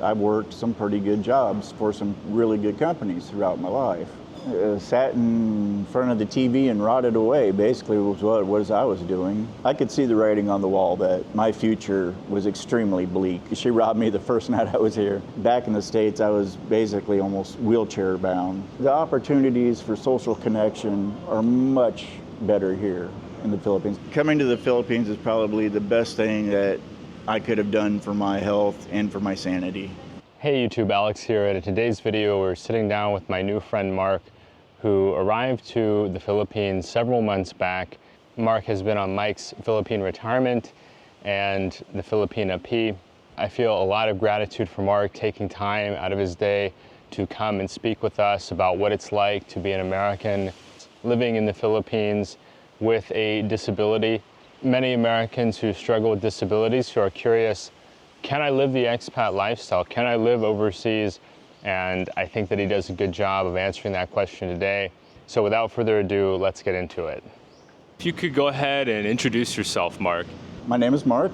I've worked some pretty good jobs for some really good companies throughout my life. Sat in front of the TV and rotted away, basically, was what it was I was doing. I could see the writing on the wall that my future was extremely bleak. She robbed me the first night I was here. Back in the States, I was basically almost wheelchair bound. The opportunities for social connection are much better here in the Philippines. Coming to the Philippines is probably the best thing that I could have done for my health and for my sanity. Hey YouTube, Alex here. In today's video, we're sitting down with my new friend Mark, who arrived to the Philippines several months back. Mark has been on Mike's Philippine retirement and the Filipina P. I feel a lot of gratitude for Mark taking time out of his day to come and speak with us about what it's like to be an American living in the Philippines with a disability. Many Americans who struggle with disabilities who are curious, can I live the expat lifestyle? Can I live overseas? And I think that he does a good job of answering that question today. So without further ado, let's get into it. If you could go ahead and introduce yourself, Mark. My name is Mark.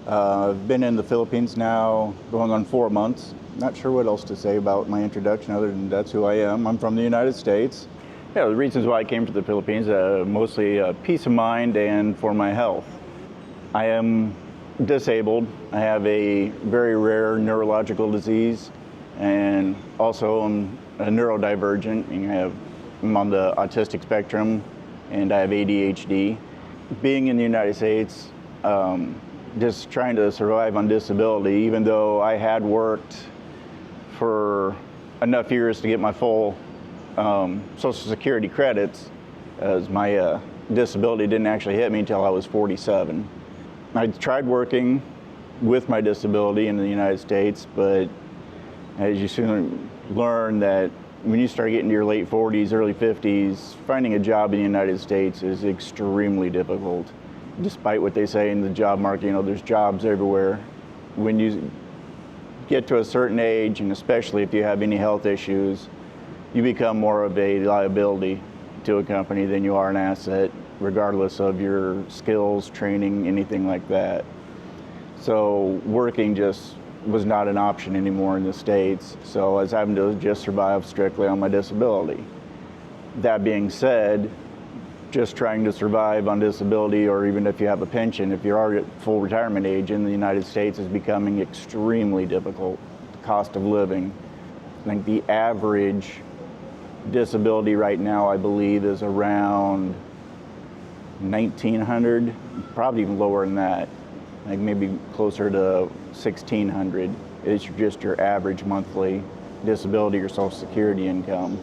I've been in the Philippines now going on 4 months. Not sure what else to say about my introduction other than that's who I am. I'm from the United States. Yeah, the reasons why I came to the Philippines, mostly peace of mind and for my health. I am disabled. I have a very rare neurological disease, and also I'm a neurodivergent. I'm on the autistic spectrum, and I have ADHD. Being in the United States, just trying to survive on disability, even though I had worked for enough years to get my full Social Security credits, as my disability didn't actually hit me until I was 47. I tried working with my disability in the United States, but as you soon learn that when you start getting to your late 40s, early 50s, finding a job in the United States is extremely difficult. Despite what they say in the job market, there's jobs everywhere. When you get to a certain age, and especially if you have any health issues, you become more of a liability to a company than you are an asset, regardless of your skills, training, anything like that. So working just was not an option anymore in the States, so I was having to just survive strictly on my disability. That being said, just trying to survive on disability, or even if you have a pension, if you are at full retirement age in the United States, is becoming extremely difficult. The cost of living. I think the average disability right now, I believe, is around $1,900, probably even lower than that. I think maybe closer to $1,600 is just your average monthly disability or Social Security income.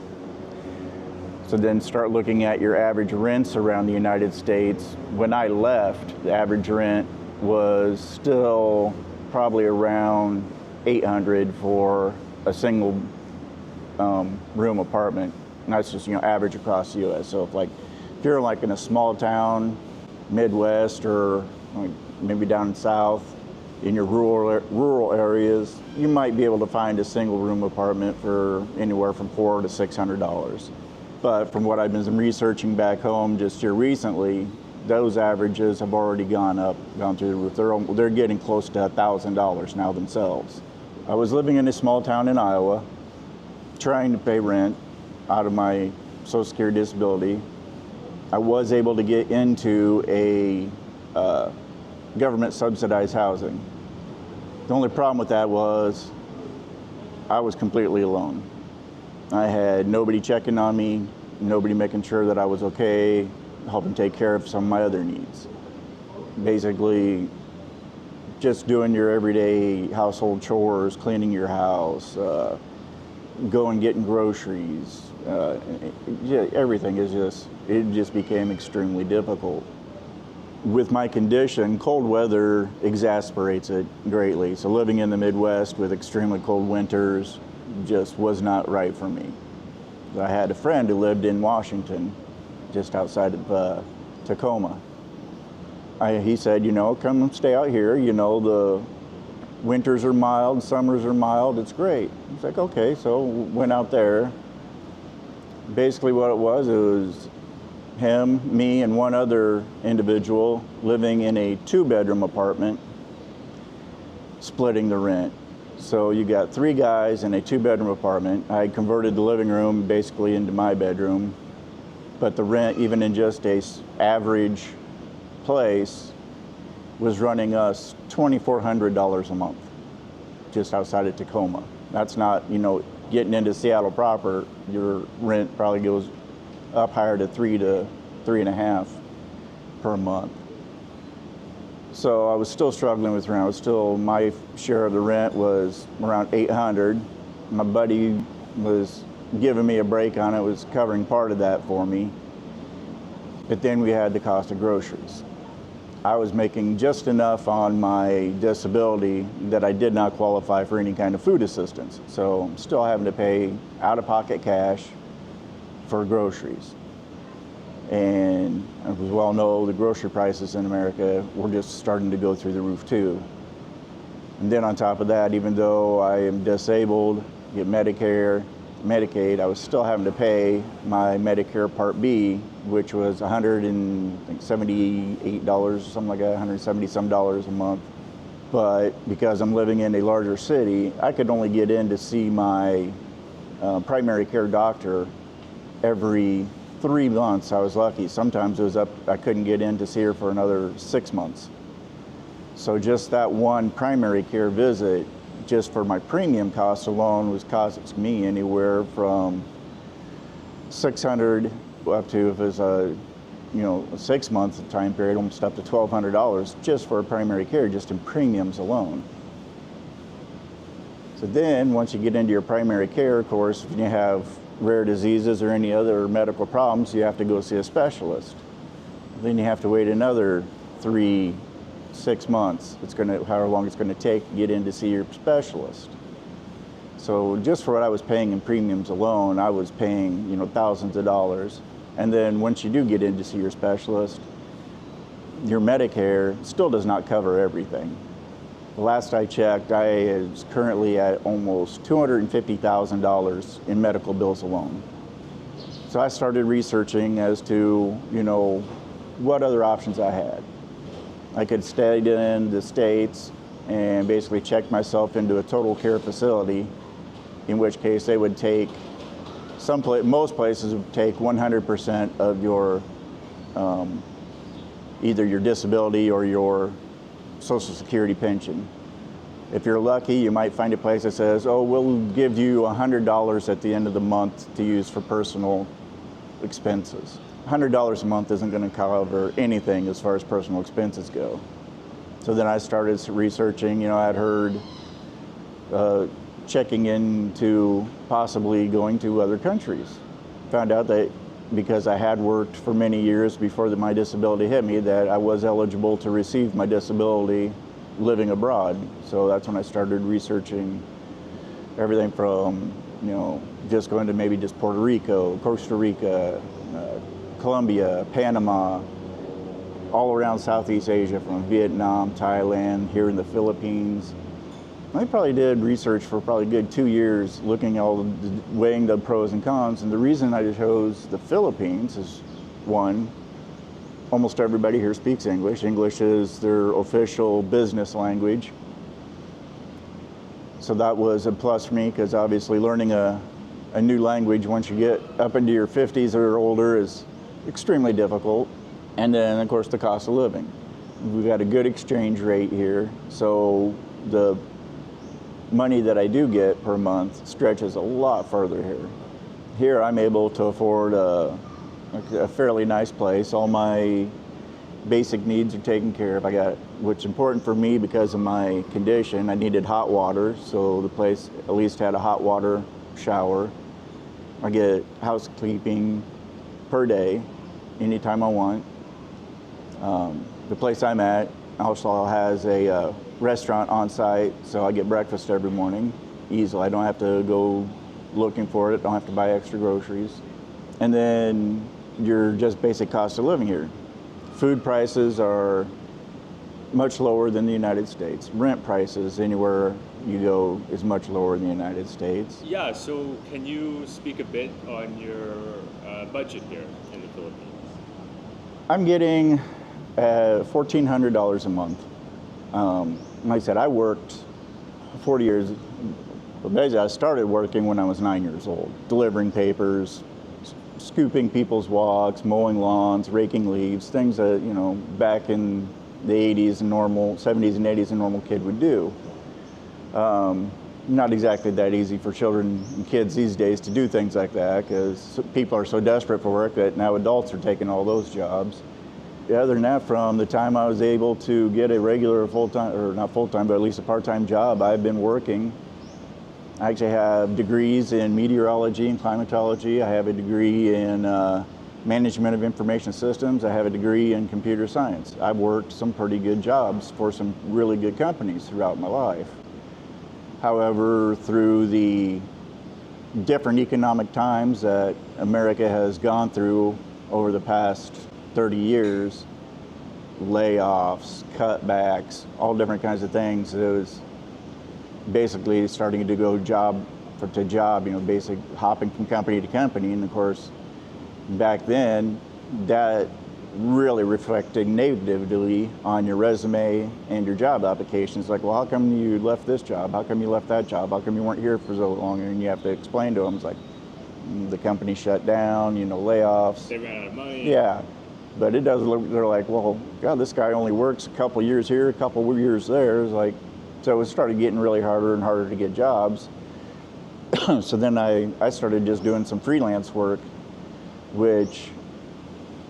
So then start looking at your average rents around the United States. When I left, the average rent was still probably around $800 for a single room apartment. And that's just average across the U.S. So if you're in a small town, Midwest, or maybe down south, in your rural areas, you might be able to find a single room apartment for anywhere from $400 to $600. But from what I've been researching back home just here recently, those averages have already gone through the roof. They're getting close to $1,000 now themselves. I was living in a small town in Iowa, trying to pay rent out of my Social Security disability. I was able to get into a government subsidized housing. The only problem with that was I was completely alone. I had nobody checking on me, nobody making sure that I was okay, helping take care of some of my other needs. Basically, just doing your everyday household chores, cleaning your house, going getting groceries, everything it just became extremely difficult. With my condition, cold weather exasperates it greatly. So living in the Midwest with extremely cold winters just was not right for me. I had a friend who lived in Washington, just outside of Tacoma. He said, come and stay out here. The winters are mild, summers are mild, it's great. I was like, okay, so went out there. Basically what it was him, me, and one other individual living in a 2-bedroom apartment, splitting the rent. So you got 3 guys in a 2-bedroom apartment. I converted the living room basically into my bedroom, but the rent, even in just a average place, was running us $2,400 a month, just outside of Tacoma. That's not, getting into Seattle proper, your rent probably goes up higher to 3 to 3.5 per month. So I was still struggling with rent. My share of the rent was around $800. My buddy was giving me a break on it, was covering part of that for me. But then we had the cost of groceries. I was making just enough on my disability that I did not qualify for any kind of food assistance. So I'm still having to pay out-of-pocket cash for groceries. And as we well know, the grocery prices in America were just starting to go through the roof too. And then on top of that, even though I am disabled, get Medicare, Medicaid, I was still having to pay my Medicare Part B, which was $178, something like that, $170 some a month. But because I'm living in a larger city, I could only get in to see my primary care doctor every 3 months. I was lucky. Sometimes it was I couldn't get in to see her for another 6 months. So just that one primary care visit, just for my premium cost alone, was costing me anywhere from $600 up to, if it's a 6-month time period, almost up to $1,200 just for primary care, just in premiums alone. So then once you get into your primary care, of course, if you have rare diseases or any other medical problems, you have to go see a specialist. Then you have to wait another 3-6 months. However long it's going to take to get in to see your specialist. So just for what I was paying in premiums alone, I was paying thousands of dollars. And then once you do get in to see your specialist, your Medicare still does not cover everything. The last I checked, I was currently at almost $250,000 in medical bills alone. So I started researching as to, what other options I had. I could stay in the States and basically check myself into a total care facility, in which case they would take, most places would take 100% of your, either your disability or your Social Security pension. If you're lucky, you might find a place that says, oh, we'll give you $100 at the end of the month to use for personal expenses. $100 a month isn't going to cover anything as far as personal expenses go. So then I started researching. I'd heard checking into possibly going to other countries. Found out that because I had worked for many years before my disability hit me, that I was eligible to receive my disability living abroad. So that's when I started researching everything from, just going to maybe just Puerto Rico, Costa Rica, Colombia, Panama, all around Southeast Asia, from Vietnam, Thailand, here in the Philippines. I probably did research for probably a good 2 years, weighing the pros and cons. And the reason I chose the Philippines is, one, almost everybody here speaks English. English is their official business language. So that was a plus for me, because obviously learning a new language once you get up into your 50s or older is extremely difficult. And then, of course, the cost of living. We've got a good exchange rate here, so the money that I do get per month stretches a lot further here. Here I'm able to afford a fairly nice place. All my basic needs are taken care of. Which is important for me because of my condition. I needed hot water, so the place at least had a hot water shower. I get housekeeping per day, anytime I want. The place I'm at also has a restaurant on site, so I get breakfast every morning easily. I don't have to go looking for it, don't have to buy extra groceries. And then your just basic cost of living here. Food prices are much lower than the United States. Rent prices anywhere you go is much lower than the United States. Yeah, so can you speak a bit on your budget here in the Philippines? I'm getting $1,400 a month. Like I said, I worked 40 years. But basically, I started working when I was 9 years old, delivering papers, scooping people's walks, mowing lawns, raking leaves, things that, you know, back in the 80s and 70s and 80s a normal kid would do. Not exactly that easy for children and kids these days to do things like that, because people are so desperate for work that now adults are taking all those jobs. Other than that, from the time I was able to get a regular full-time, or not full-time, but at least a part-time job, I've been working. I actually have degrees in meteorology and climatology. I have a degree in management of information systems. I have a degree in computer science. I've worked some pretty good jobs for some really good companies throughout my life. However, through the different economic times that America has gone through over the past 30 years, layoffs, cutbacks, all different kinds of things, it was basically starting to go job to job, you know, basic hopping from company to company. And of course, back then, that really reflected negatively on your resume and your job applications. Like, well, how come you left this job? How come you left that job? How come you weren't here for so long? And you have to explain to them, it's like, the company shut down, you know, layoffs. They ran out of money. Yeah, but it does look, they're like, well, God, this guy only works a couple years here, a couple years there. It's like, so it started getting really harder and harder to get jobs. So then I started just doing some freelance work, which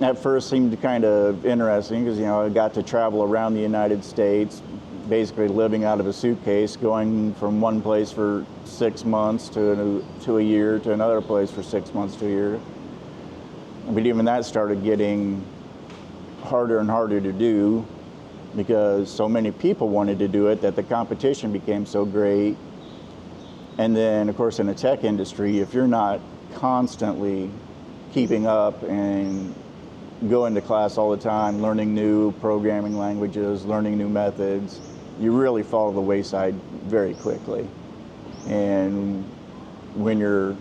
at first seemed kind of interesting because, you know, I got to travel around the United States, basically living out of a suitcase, going from one place for 6 months to a year to another place for 6 months to a year. But even that started getting harder and harder to do because so many people wanted to do it that the competition became so great. And then, of course, in the tech industry, if you're not constantly keeping up and going to class all the time, learning new programming languages, learning new methods, you really fall to the wayside very quickly. And when you're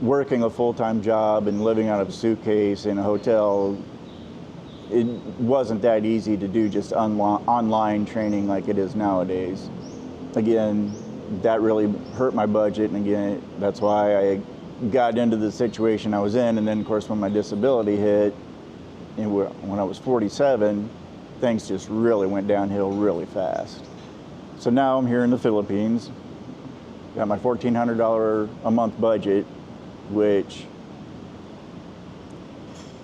working a full-time job and living out of a suitcase in a hotel, it wasn't that easy to do just online training like it is nowadays. Again, that really hurt my budget, and again, that's why I got into the situation I was in. And then, of course, when my disability hit, when I was 47, things just really went downhill really fast. So now I'm here in the Philippines, got my $1,400 a month budget, which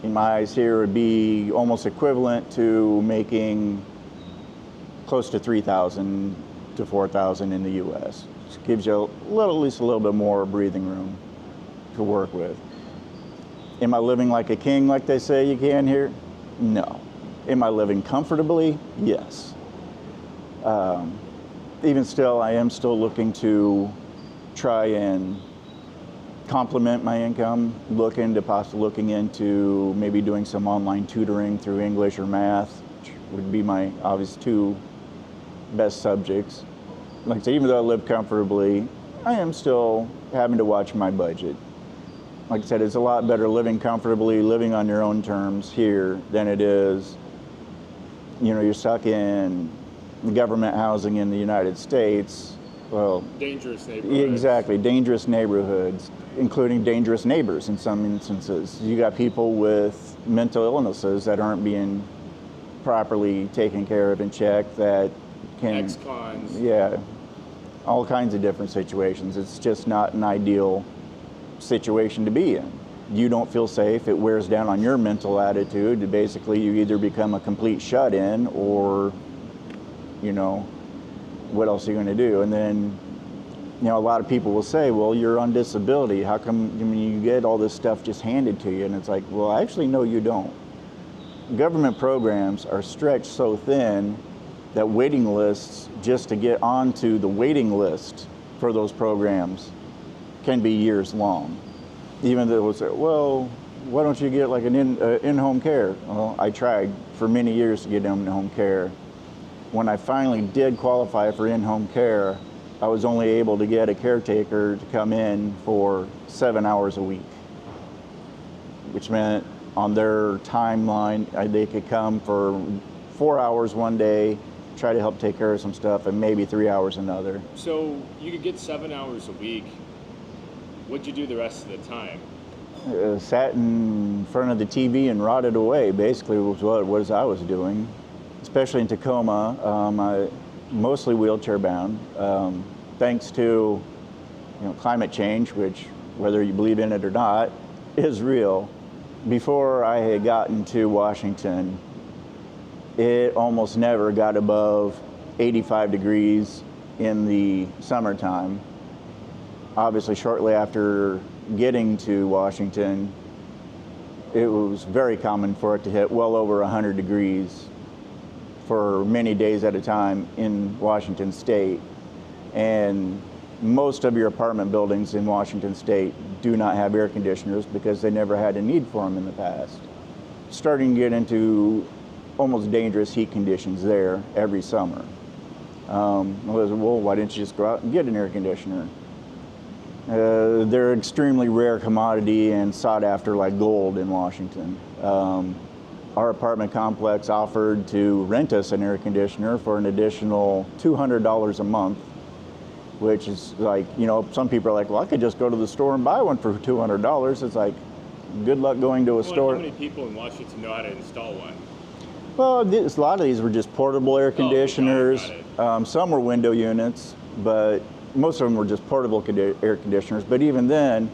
in my eyes here would be almost equivalent to making close to $3,000 to $4,000 in the U.S. Which gives you at least a little bit more breathing room to work with. Am I living like a king, like they say you can here? No. Am I living comfortably? Yes. Even still, I am still looking to try and complement my income, looking into maybe doing some online tutoring through English or math, which would be my obvious two best subjects. Like I said, even though I live comfortably, I am still having to watch my budget. Like I said, it's a lot better living comfortably, living on your own terms here than it is, you know, you're stuck in government housing in the United States. Well, dangerous neighborhoods. Exactly, dangerous neighborhoods, including dangerous neighbors in some instances. You got people with mental illnesses that aren't being properly taken care of and checked that can... Ex-cons. Yeah, all kinds of different situations. It's just not an ideal situation to be in. You don't feel safe, it wears down on your mental attitude. Basically, you either become a complete shut-in or, you know, what else are you going to do? And then, you know, a lot of people will say, well, you're on disability. How come you get all this stuff just handed to you? And it's like, well, actually, no, you don't. Government programs are stretched so thin that waiting lists just to get onto the waiting list for those programs can be years long. Even though they'll say, well, why don't you get like an in-home care? Well, I tried for many years to get in-home care. When I finally did qualify for in-home care, I was only able to get a caretaker to come in for 7 hours a week, which meant on their timeline, they could come for 4 hours one day, try to help take care of some stuff, and maybe 3 hours another. So you could get 7 hours a week. What'd you do the rest of the time? Sat in front of the TV and rotted away, basically, was what I was doing. Especially in Tacoma, mostly wheelchair bound. Thanks to climate change, which, whether you believe in it or not, is real. Before I had gotten to Washington, it almost never got above 85 degrees in the summertime. Obviously, shortly after getting to Washington, it was very common for it to hit well over 100 degrees for many days at a time in Washington State. And most of your apartment buildings in Washington State do not have air conditioners because they never had a need for them in the past. Starting to get into almost dangerous heat conditions there every summer. I was, well, why didn't you just go out and get an air conditioner? They're extremely rare commodity and sought after like gold in Washington. Our apartment complex offered to rent us an air conditioner for an additional $200 a month, which is like, some people are like, well, I could just go to the store and buy one for $200. It's like, good luck going to a store. How many people in Washington know how to install one? Well, a lot of these were just portable air conditioners. Some were window units, but most of them were just portable air conditioners. But even then,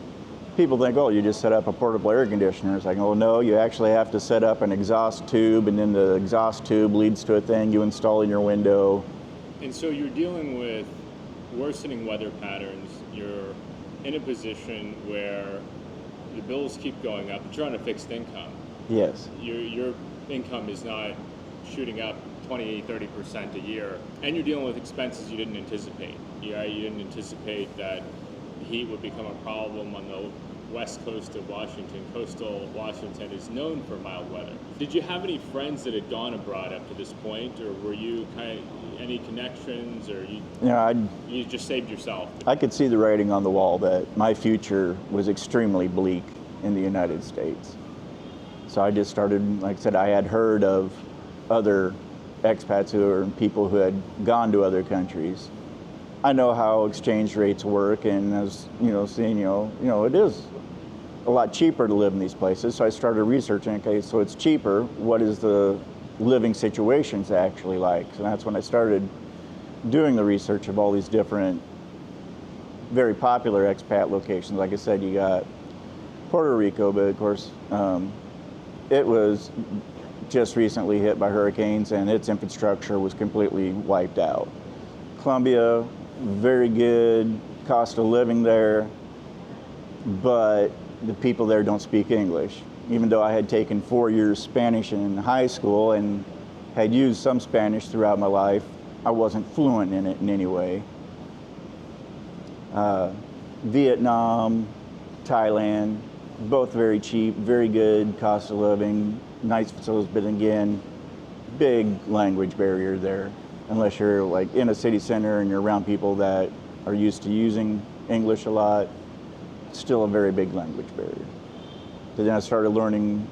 people think, oh, you just set up a portable air conditioner. It's like, oh no, you actually have to set up an exhaust tube, and then the exhaust tube leads to a thing you install in your window. And so you're dealing with worsening weather patterns. You're in a position where the bills keep going up, but you're on a fixed income. Yes. Your income is not shooting up 20-30% a year, and you're dealing with expenses you didn't anticipate. You didn't anticipate that the heat would become a problem on the west coast of Washington. Coastal Washington is known for mild weather. Did you have any friends that had gone abroad up to this point, or were you any connections, or you just saved yourself? I could see the writing on the wall that my future was extremely bleak in the United States. So I just started, like I said, I had heard of other expats people who had gone to other countries. I know how exchange rates work, and as seeing, it is a lot cheaper to live in these places. So I started researching, okay, so it's cheaper. What is the living situations actually like? So that's when I started doing the research of all these different, very popular expat locations. Like I said, you got Puerto Rico, but of course, it was just recently hit by hurricanes, and its infrastructure was completely wiped out. Colombia, very good cost of living there, but the people there don't speak English. Even though I had taken 4 years Spanish in high school and had used some Spanish throughout my life, I wasn't fluent in it in any way. Vietnam, Thailand, both very cheap, very good cost of living, nice facilities, but again, big language barrier there. Unless you're like in a city center and you're around people that are used to using English a lot, still a very big language barrier. So then I started learning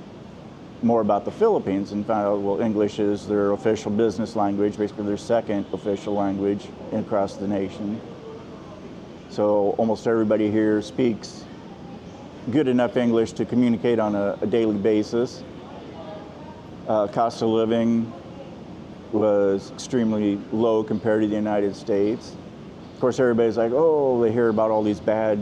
more about the Philippines and found out, well, English is their official business language, basically their second official language across the nation. So almost everybody here speaks good enough English to communicate on a daily basis. Cost of living was extremely low compared to the United States. Of course, everybody's like, oh, they hear about all these bad,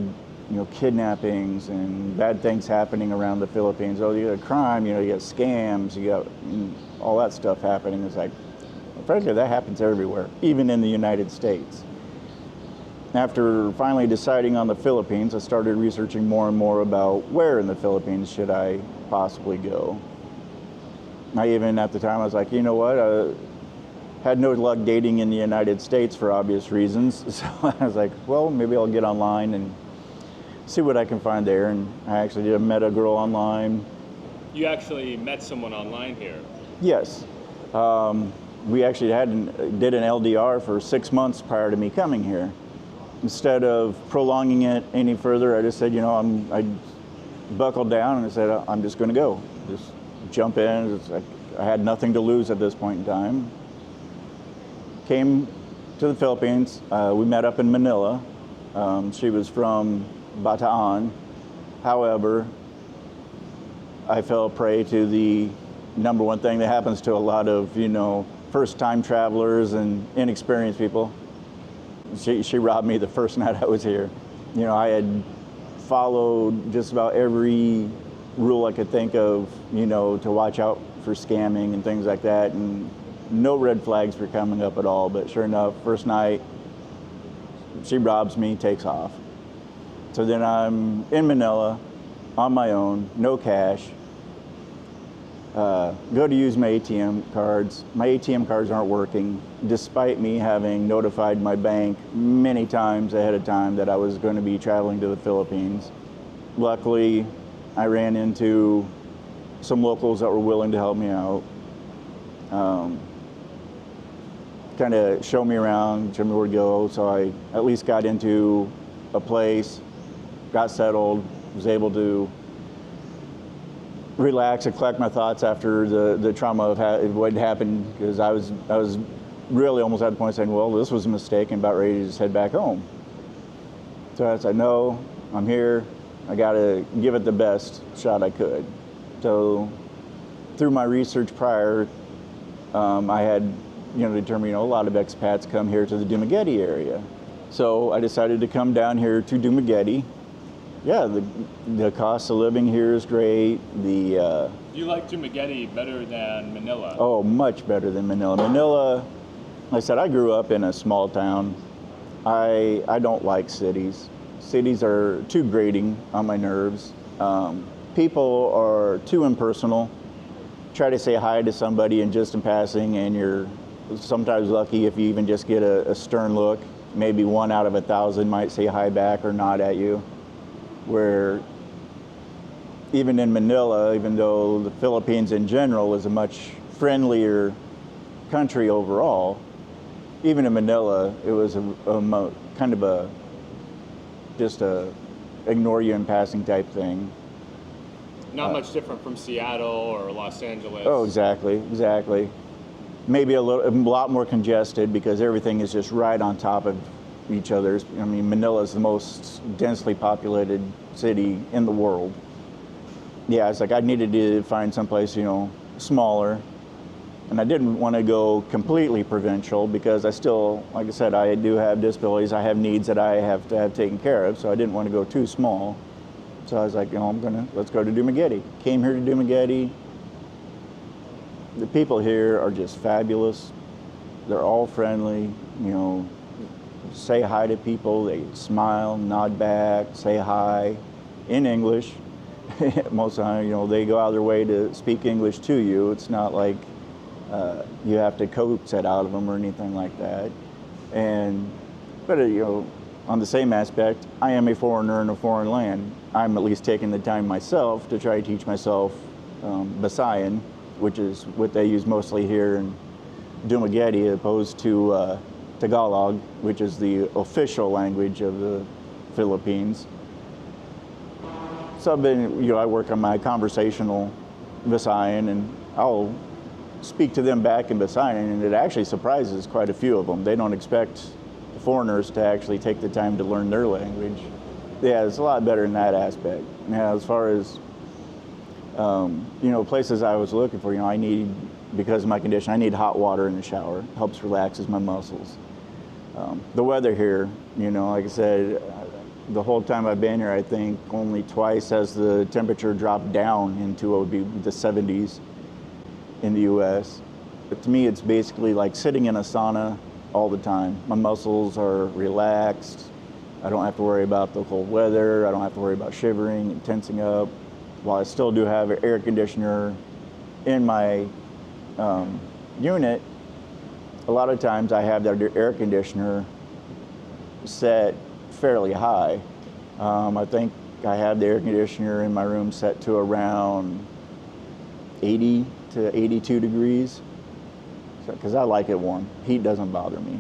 kidnappings and bad things happening around the Philippines. Oh, you got crime, you got scams, you got all that stuff happening. It's like, frankly, that happens everywhere, even in the United States. After finally deciding on the Philippines, I started researching more and more about where in the Philippines should I possibly go. I even at the time, I was like, you know what? I had no luck dating in the United States for obvious reasons. So I was like, well, maybe I'll get online and see what I can find there. And I actually met a girl online. You actually met someone online here? Yes. We actually did an LDR for 6 months prior to me coming here. Instead of prolonging it any further, I just said, I buckled down and I said, I'm just going to go. Just jump in. It's like I had nothing to lose at this point in time. came to the Philippines. We met up in Manila. She was from Bataan. However, I fell prey to the number one thing that happens to a lot of, first-time travelers and inexperienced people. She robbed me the first night I was here. I had followed just about every rule I could think of, to watch out for scamming and things like that, and no red flags were coming up at all. But sure enough, first night, she robs me, takes off. So then I'm in Manila on my own, no cash. Go to use my ATM cards. My ATM cards aren't working, despite me having notified my bank many times ahead of time that I was going to be traveling to the Philippines. Luckily, I ran into some locals that were willing to help me out. Kind of show me around, show me where to go. So I at least got into a place, got settled, was able to relax and collect my thoughts after the trauma of what happened, because I was really almost at the point saying, well, this was a mistake, and about ready to just head back home. So I said, no, I'm here. I got to give it the best shot I could. So through my research prior, I had determined a lot of expats come here to the Dumaguete area. So I decided to come down here to Dumaguete. Yeah, the cost of living here is great. You like Dumaguete better than Manila? Oh, much better than Manila. Manila, like I said, I grew up in a small town. I don't like cities. Cities are too grating on my nerves. People are too impersonal. Try to say hi to somebody and just in passing, and you're sometimes lucky if you even just get a stern look. Maybe 1 out of 1,000 might say hi back or nod at you. Where even in Manila, even though the Philippines in general is a much friendlier country overall, even in Manila, it was kind of just a ignore you in passing type thing. Not much different from Seattle or Los Angeles. Oh, exactly. Maybe a lot more congested because everything is just right on top of each other's. I mean, Manila is the most densely populated city in the world. Yeah, it's like I needed to find someplace, smaller. And I didn't want to go completely provincial because I still, like I said, I do have disabilities. I have needs that I have to have taken care of, so I didn't want to go too small. So I was like, let's go to Dumaguete. Came here to Dumaguete. The people here are just fabulous. They're all friendly, say hi to people, they smile, nod back, say hi in English. Most of the time, they go out of their way to speak English to you. It's not like you have to coax it out of them or anything like that. But on the same aspect, I am a foreigner in a foreign land. I'm at least taking the time myself to try to teach myself Visayan, which is what they use mostly here in Dumaguete, opposed to Tagalog, which is the official language of the Philippines. So I work on my conversational Visayan, and I'll speak to them back in Visayan, and it actually surprises quite a few of them. They don't expect foreigners to actually take the time to learn their language. Yeah, it's a lot better in that aspect. Now, as far as places I was looking for, I need, because of my condition, I need hot water in the shower. It helps relaxes my muscles. The weather here, like I said, the whole time I've been here, I think only twice has the temperature dropped down into what would be the 70s in the U.S. But to me, it's basically like sitting in a sauna all the time. My muscles are relaxed. I don't have to worry about the cold weather. I don't have to worry about shivering and tensing up. While I still do have an air conditioner in my unit, a lot of times I have that air conditioner set fairly high. I think I have the air conditioner in my room set to around 80 to 82 degrees, because I like it warm. Heat doesn't bother me.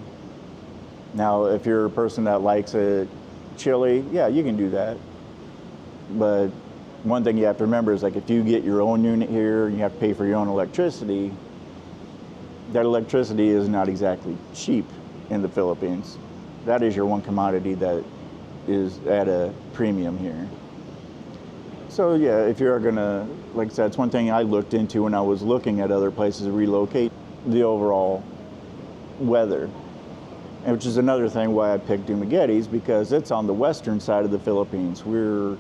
Now, if you're a person that likes it chilly, yeah, you can do that. But one thing you have to remember is, like, if you get your own unit here and you have to pay for your own electricity, that electricity is not exactly cheap in the Philippines. That is your one commodity that is at a premium here. So yeah, if you're gonna, like I said, it's one thing I looked into when I was looking at other places to relocate, the overall weather. And which is another thing why I picked Dumaguete, because it's on the western side of the Philippines. We're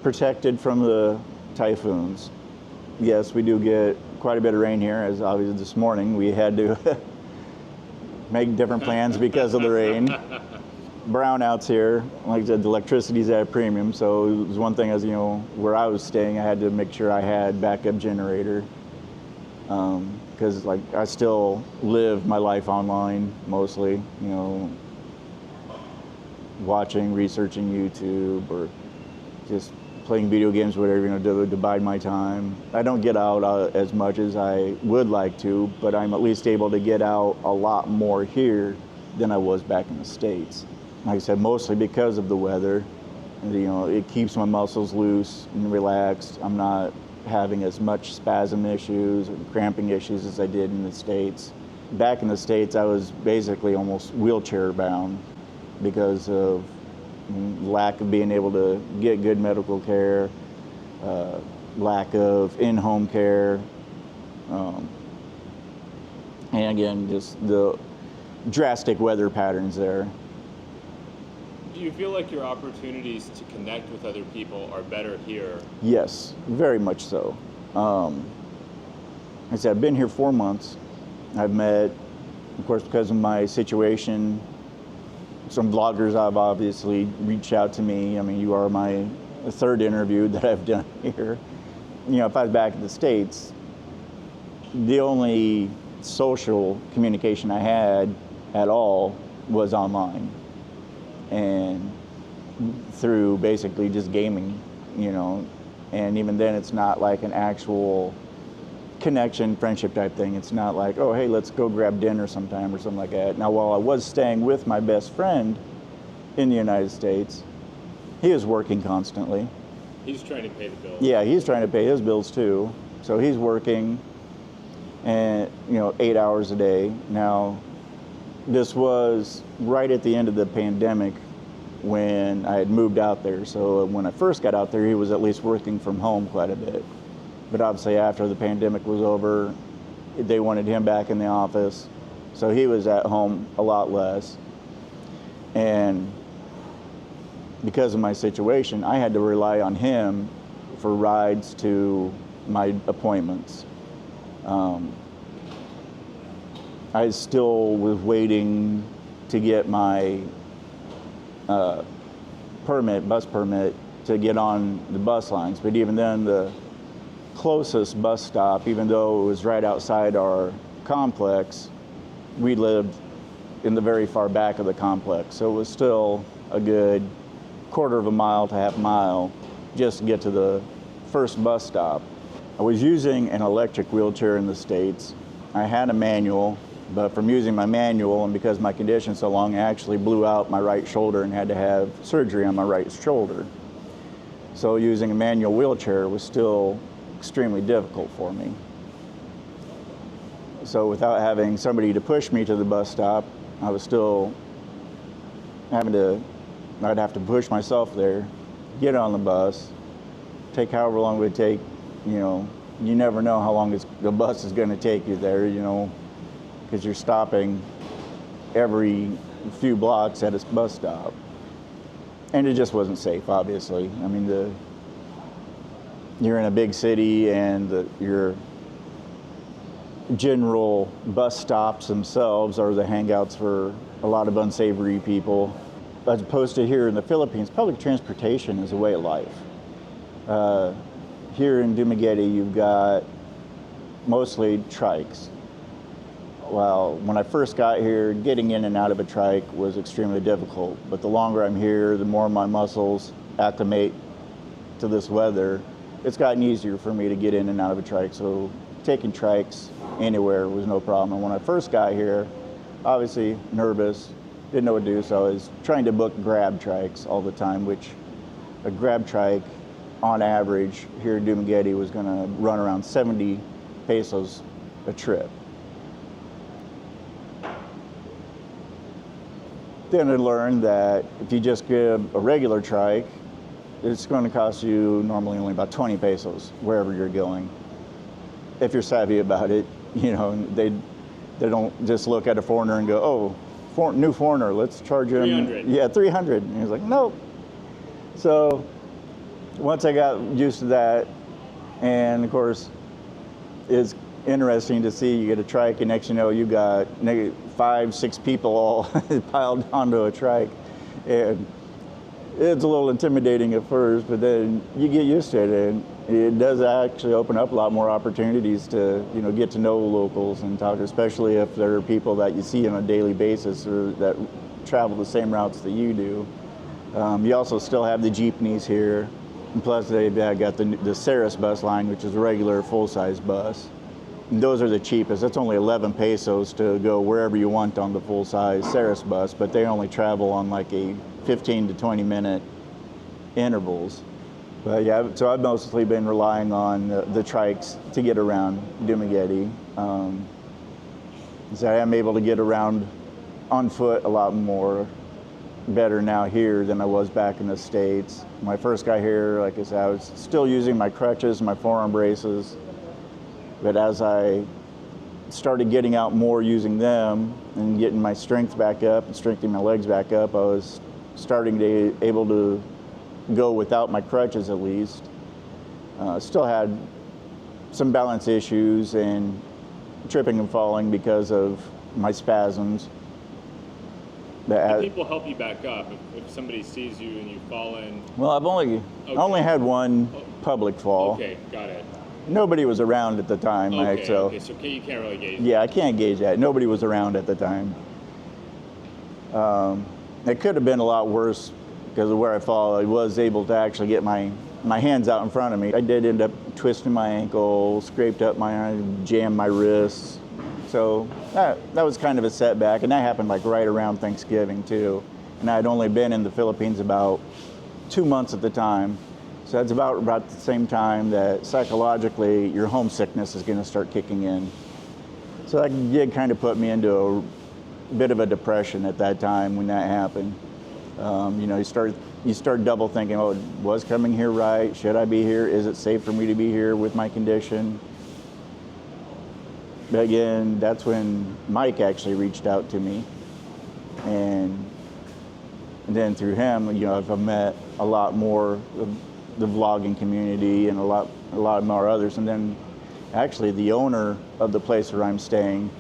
protected from the typhoons. Yes, we do get quite a bit of rain here, as obviously this morning we had to make different plans because of the rain. Brownouts here, like I said, the electricity's at a premium, so it was one thing as, where I was staying, I had to make sure I had backup generator. Because like I still live my life online mostly, watching, researching YouTube, or just playing video games, whatever, to bide my time. I don't get out as much as I would like to, but I'm at least able to get out a lot more here than I was back in the States. Like I said, mostly because of the weather. It keeps my muscles loose and relaxed. I'm not having as much spasm issues or cramping issues as I did in the States. Back in the States, I was basically almost wheelchair bound because of lack of being able to get good medical care, lack of in-home care, and again, just the drastic weather patterns there. Do you feel like your opportunities to connect with other people are better here? Yes, very much so. Like I said, I've been here 4 months. I've met, of course, because of my situation, some vloggers have obviously reached out to me. I mean, you are my third interview that I've done here. If I was back in the States, the only social communication I had at all was online. And through basically just gaming, and even then it's not like an actual connection, friendship type thing. It's not like, oh, hey, let's go grab dinner sometime or something like that. Now, while I was staying with my best friend in the United States, he was working constantly. He's trying to pay the bills. Yeah, he's trying to pay his bills too. So he's working, and 8 hours a day. Now, this was right at the end of the pandemic when I had moved out there. So when I first got out there, he was at least working from home quite a bit. But obviously after the pandemic was over, they wanted him back in the office. So he was at home a lot less. And because of my situation, I had to rely on him for rides to my appointments. I still was waiting to get my bus permit to get on the bus lines. But even then, the closest bus stop, even though it was right outside our complex, we lived in the very far back of the complex. So it was still a good quarter of a mile to half a mile just to get to the first bus stop. I was using an electric wheelchair in the States. I had a manual, but from using my manual and because my condition's so long, I actually blew out my right shoulder and had to have surgery on my right shoulder. So using a manual wheelchair was still extremely difficult for me. So without having somebody to push me to the bus stop, I was still I'd have to push myself there, get on the bus, take however long it would take. You never know how long the bus is going to take you there, because you're stopping every few blocks at a bus stop. And it just wasn't safe, obviously. I mean, you're in a big city, and your general bus stops themselves are the hangouts for a lot of unsavory people. As opposed to here in the Philippines, public transportation is a way of life. Here in Dumaguete, you've got mostly trikes. Well, when I first got here, getting in and out of a trike was extremely difficult. But the longer I'm here, the more my muscles acclimate to this weather, it's gotten easier for me to get in and out of a trike. So taking trikes anywhere was no problem. And when I first got here, obviously nervous, didn't know what to do, so I was trying to book grab trikes all the time, which a grab trike on average here in Dumaguete was going to run around 70 pesos a trip. Then I learned that if you just get a regular trike, it's going to cost you normally only about 20 pesos wherever you're going. If you're savvy about it, you know, they don't just look at a foreigner and go, oh, new foreigner, let's charge him 300. Yeah, 300. And he's like, nope. So once I got used to that, and of course, it's interesting to see you get a trike, and next you know you got 5, 6 people all piled onto a trike, and it's a little intimidating at first, but then you get used to it, and it does actually open up a lot more opportunities to, you know, get to know locals and talk, especially if there are people that you see on a daily basis or that travel the same routes that you do. You also still have the jeepneys here, and plus they've got the Ceres bus line, which is a regular full-size bus. And those are the cheapest. That's only 11 pesos to go wherever you want on the full-size Ceres bus, but they only travel on like a 15 to 20 minute intervals. But yeah, so I've mostly been relying on the trikes to get around Dumaguete. So I am able to get around on foot a lot more better now here than I was back in the States. When I first got here, like I said, I was still using my crutches, my forearm braces. But as I started getting out more using them and getting my strength back up and strengthening my legs back up, I was starting to able to go without my crutches at least. Still had some balance issues and tripping and falling because of my spasms. Can people help you back up if somebody sees you and you've fallen? Well, I only had one public fall. Okay, got it. Nobody was around at the time, Okay, Mike, so. okay, so you can't really gauge. Yeah, I can't gauge that. Nobody was around at the time. It could have been a lot worse because of where I fall. I was able to actually get my hands out in front of me. I did end up twisting my ankle, scraped up my arm, jammed my wrists. So that was kind of a setback, and that happened like right around Thanksgiving too. And I'd only been in the Philippines about 2 months at the time. So that's about the same time that psychologically your homesickness is going to start kicking in. So that did kind of put me into a bit of a depression at that time when that happened. You know, you start double thinking, oh, was coming here right? Should I be here? Is it safe for me to be here with my condition? But again, that's when Mike actually reached out to me, and then through him, you know, I've met a lot more of the vlogging community and a lot more others. And then actually the owner of the place where I'm staying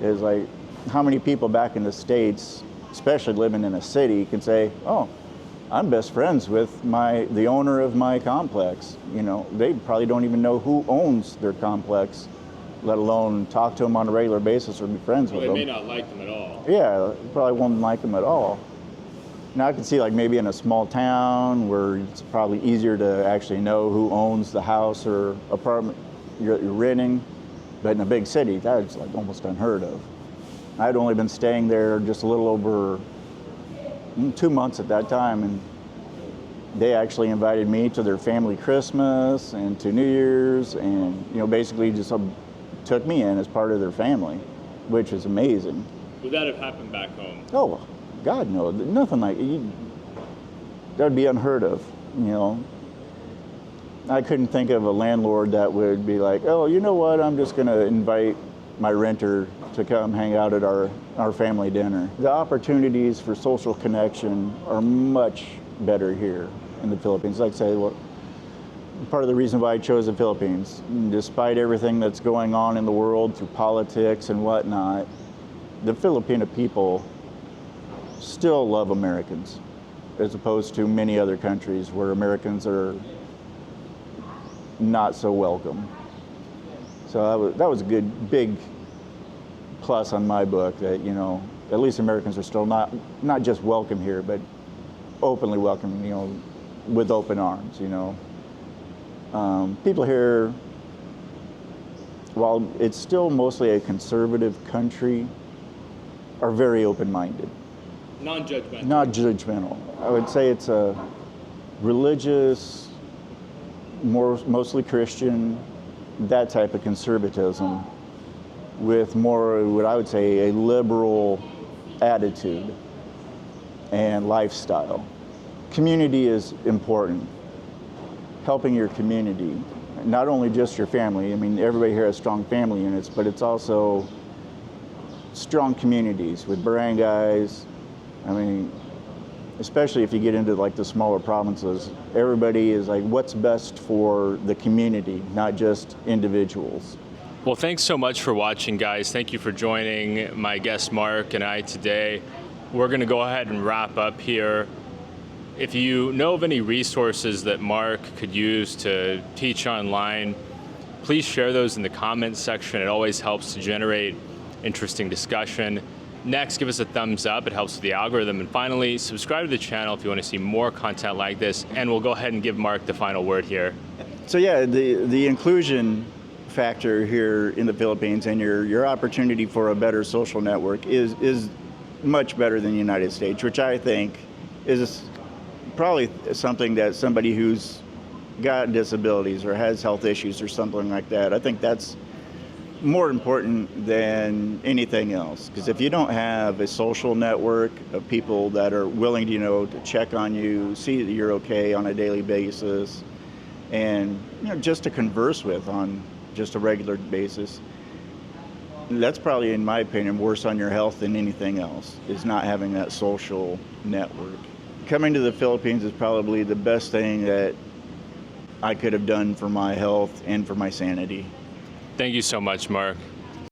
is like, how many people back in the States, especially living in a city, can say, oh, I'm best friends with the owner of my complex. You know, they probably don't even know who owns their complex, let alone talk to them on a regular basis or be friends with them. They may not like them at all. Yeah, probably won't like them at all. Now I can see like maybe in a small town where it's probably easier to actually know who owns the house or apartment you're renting, but in a big city, that's like almost unheard of. I'd only been staying there just a little over 2 months at that time, and they actually invited me to their family Christmas and to New Year's, and you know, basically just took me in as part of their family, which is amazing. Would that have happened back home? Oh, God, no, nothing like it. That'd be unheard of, you know. I couldn't think of a landlord that would be like, oh, you know what, I'm just gonna invite my renter to come hang out at our family dinner. The opportunities for social connection are much better here in the Philippines. Like I say, well, part of the reason why I chose the Philippines, despite everything that's going on in the world through politics and whatnot, the Filipino people still love Americans, as opposed to many other countries where Americans are not so welcome. So that was a good, big plus on my book, that, you know, at least Americans are still not just welcome here, but openly welcome, you know, with open arms, you know. People here, while it's still mostly a conservative country, are very open-minded. Non-judgmental. Not judgmental. I would say it's a religious, mostly Christian, that type of conservatism, with more what I would say a liberal attitude. and lifestyle. Community is important. Helping your community, not only just your family. I mean, everybody here has strong family units, but it's also strong communities with barangays. I mean, especially if you get into like the smaller provinces, everybody is like, what's best for the community, not just individuals. Well, thanks so much for watching, guys. Thank you for joining my guest Mark and I today. We're going to go ahead and wrap up here. If you know of any resources that Mark could use to teach online, please share those in the comments section. It always helps to generate interesting discussion. Next, give us a thumbs up. It helps with the algorithm. And finally, subscribe to the channel if you want to see more content like this. And we'll go ahead and give Mark the final word here. So yeah, the inclusion factor here in the Philippines and your opportunity for a better social network is much better than the United States, which I think is probably something that somebody who's got disabilities or has health issues or something like that, I think that's more important than anything else. Because if you don't have a social network of people that are willing to, to check on you, see that you're okay on a daily basis, and just to converse with on just a regular basis, that's probably, in my opinion, worse on your health than anything else, is not having that social network. Coming to the Philippines is probably the best thing that I could have done for my health and for my sanity. Thank you so much, Mark.